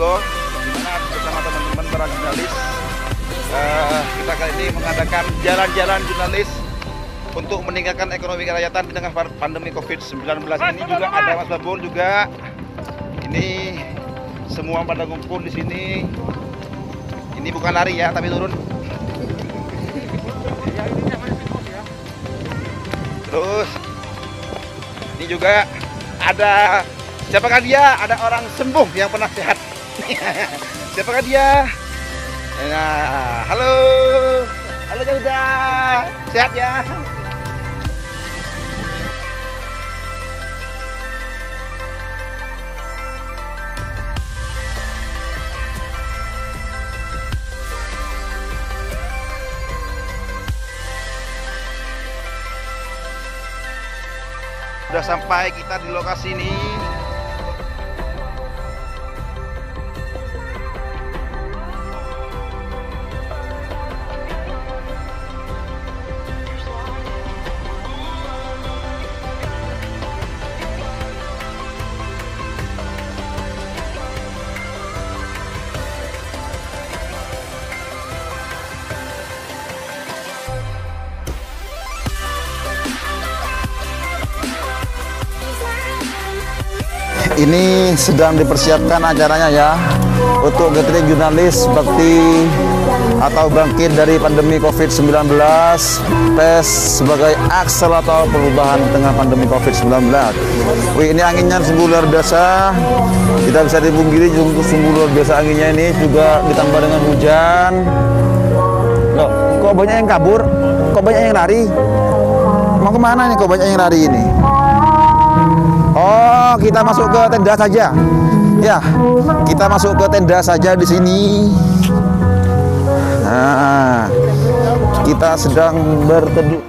Probolinggo, di mana bersama teman-teman para jurnalis kita kali ini mengadakan jalan-jalan jurnalis untuk meningkatkan ekonomi kerakyatan di tengah pandemi COVID-19 ini. Juga ada Mas Babul juga. Ini semua pada ngumpul di sini. Ini bukan lari ya, tapi turun. Terus ini juga ada, siapakah dia? Ada orang sembuh yang pernah sehat. Siapakah dia? Nah, halo Jauda, sehat ya? Sudah sampai kita di lokasi ini. Ini sedang dipersiapkan acaranya ya, untuk gathering jurnalis bakti atau bangkit dari pandemi COVID-19, tes sebagai akselerator perubahan di tengah pandemi COVID-19. Wih, ini anginnya sungguh luar biasa, tidak bisa dipungkiri, sungguh luar biasa anginnya ini, juga ditambah dengan hujan. Loh, kok banyak yang kabur, kok banyak yang lari, mau kemana nih kok banyak yang lari ini? Oh, kita masuk ke tenda saja. Ya, kita masuk ke tenda saja di sini. Nah, kita sedang berteduh.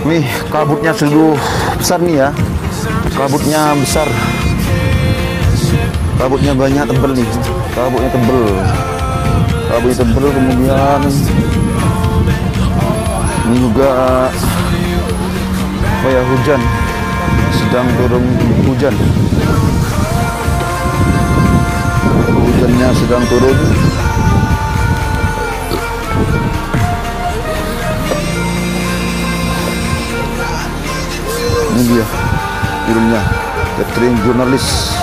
Wih, kabutnya sungguh besar nih ya. Kabutnya besar. Kabutnya banyak, tebel nih. Kabutnya tebel. Kabut tebel, kemudian ini juga hujan, sedang turun hujan. Hujannya sedang turun. Ini dia filmnya, gathering jurnalis.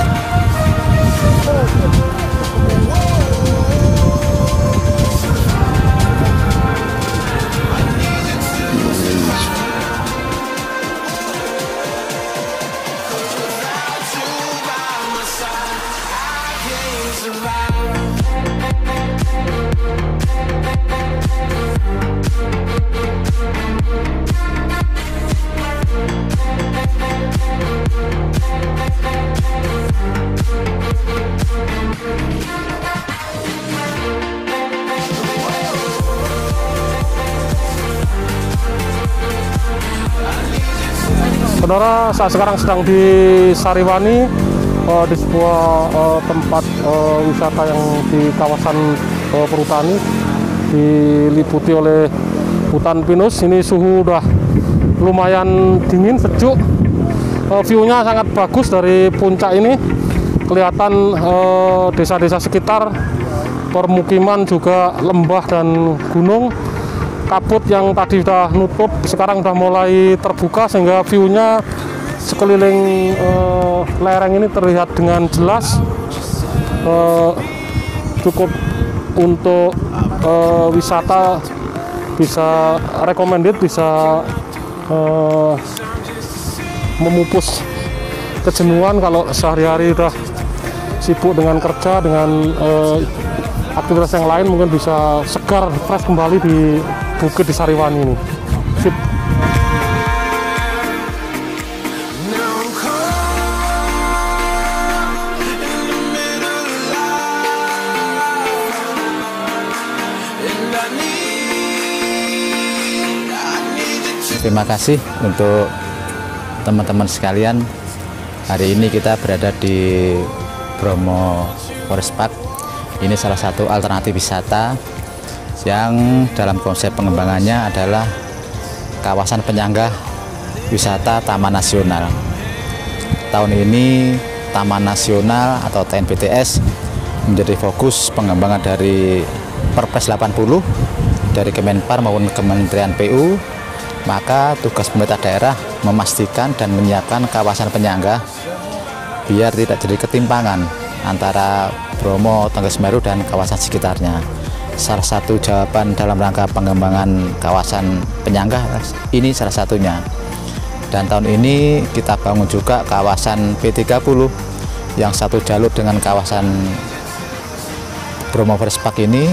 Saudara, saat sekarang sedang di Sariwani, di sebuah tempat wisata yang di kawasan perhutani, diliputi oleh hutan pinus. Ini suhu udah lumayan dingin, sejuk. View-nya sangat bagus dari puncak ini. Kelihatan desa-desa sekitar, permukiman, juga lembah dan gunung. Kabut yang tadi sudah nutup sekarang sudah mulai terbuka, sehingga view-nya sekeliling lereng ini terlihat dengan jelas. Cukup untuk wisata, bisa recommended, bisa memupus kejenuhan kalau sehari-hari udah sibuk dengan kerja, dengan aktivitas yang lain. Mungkin bisa segar, fresh kembali di bukit di Sariwani ini. Sip. Terima kasih untuk teman-teman sekalian. Hari ini kita berada di Bromo Forest Park. Ini salah satu alternatif wisata yang dalam konsep pengembangannya adalah kawasan penyangga wisata Taman Nasional. Tahun ini Taman Nasional atau TNBTS menjadi fokus pengembangan dari Perpres 80 dari Kemenpar maupun Kementerian PU. Maka tugas pemerintah daerah memastikan dan menyiapkan kawasan penyangga biar tidak jadi ketimpangan antara Bromo, Tengger Semeru dan kawasan sekitarnya. Salah satu jawaban dalam rangka pengembangan kawasan penyangga ini salah satunya. Dan tahun ini kita bangun juga kawasan P30 yang satu jalur dengan kawasan Bromo Forest Park ini,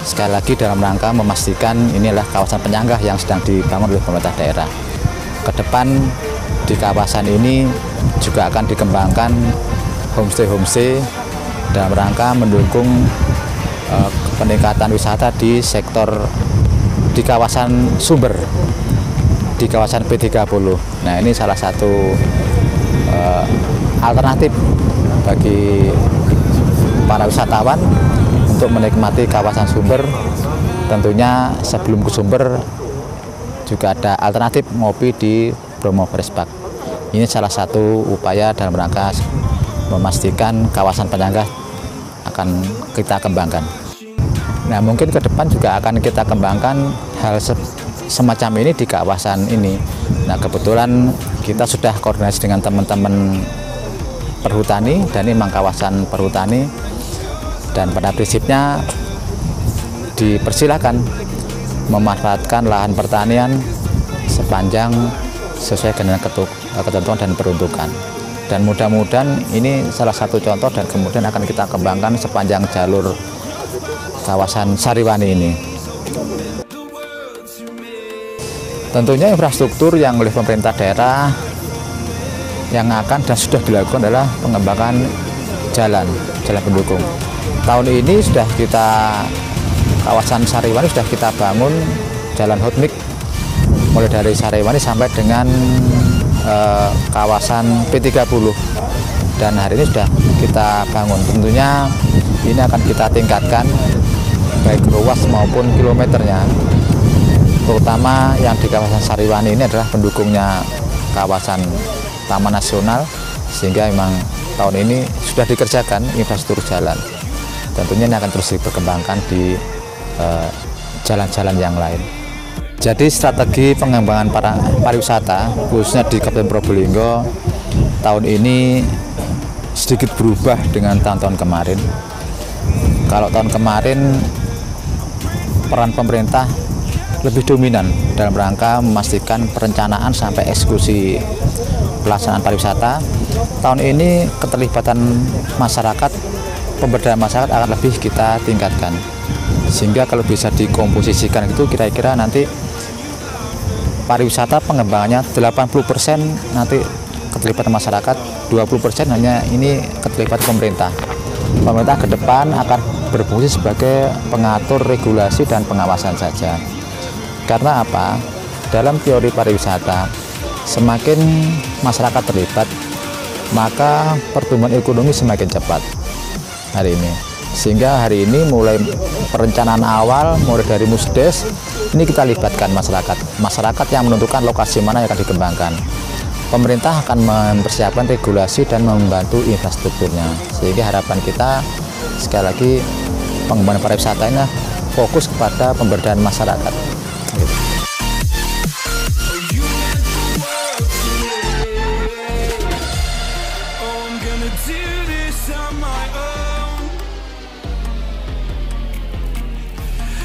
sekali lagi dalam rangka memastikan ini adalah kawasan penyangga yang sedang dibangun oleh pemerintah daerah. Ke depan di kawasan ini juga akan dikembangkan homestay dalam rangka mendukung peningkatan wisata di sektor di kawasan sumber di kawasan P30. Nah, ini salah satu alternatif bagi para wisatawan untuk menikmati kawasan sumber. Tentunya sebelum ke sumber juga ada alternatif ngopi di Bromo Forest Park. Ini salah satu upaya dalam rangka memastikan kawasan penyangga akan kita kembangkan. Nah, mungkin ke depan juga akan kita kembangkan hal semacam ini di kawasan ini. Nah, kebetulan kita sudah koordinasi dengan teman-teman perhutani dan ini memang kawasan perhutani, dan pada prinsipnya dipersilakan memanfaatkan lahan pertanian sepanjang sesuai dengan ketentuan dan peruntukan. Dan mudah-mudahan ini salah satu contoh dan kemudian akan kita kembangkan sepanjang jalur kawasan Sariwani ini. Tentunya infrastruktur yang oleh pemerintah daerah yang akan dan sudah dilakukan adalah pengembangan jalan pendukung. Tahun ini sudah kita kawasan Sariwani sudah kita bangun jalan hot mix mulai dari Sariwani sampai dengan kawasan P30, dan hari ini sudah kita bangun. Tentunya ini akan kita tingkatkan baik ruas maupun kilometernya, terutama yang di kawasan Sariwani ini adalah pendukungnya kawasan Taman Nasional, sehingga memang tahun ini sudah dikerjakan infrastruktur jalan. Tentunya ini akan terus dikembangkan di jalan-jalan yang lain. Jadi strategi pengembangan pariwisata khususnya di Kabupaten Probolinggo tahun ini sedikit berubah dengan tahun-tahun kemarin. Kalau tahun kemarin peran pemerintah lebih dominan dalam rangka memastikan perencanaan sampai eksekusi pelaksanaan pariwisata. Tahun ini keterlibatan masyarakat, pemberdayaan masyarakat akan lebih kita tingkatkan, sehingga kalau bisa dikomposisikan itu kira-kira nanti pariwisata pengembangannya 80% nanti keterlibatan masyarakat, 20% hanya ini keterlibatan pemerintah. Pemerintah ke depan akan berfungsi sebagai pengatur regulasi dan pengawasan saja. Karena apa? Dalam teori pariwisata, semakin masyarakat terlibat, maka pertumbuhan ekonomi semakin cepat hari ini. Sehingga hari ini mulai perencanaan awal, mulai dari Musdes, ini kita libatkan masyarakat yang menentukan lokasi mana yang akan dikembangkan. Pemerintah akan mempersiapkan regulasi dan membantu infrastrukturnya, sehingga harapan kita sekali lagi pengembangan pariwisata ini fokus kepada pemberdayaan masyarakat.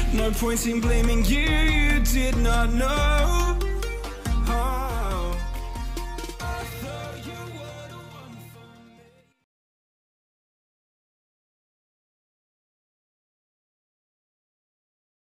No point in blaming you, you did not know.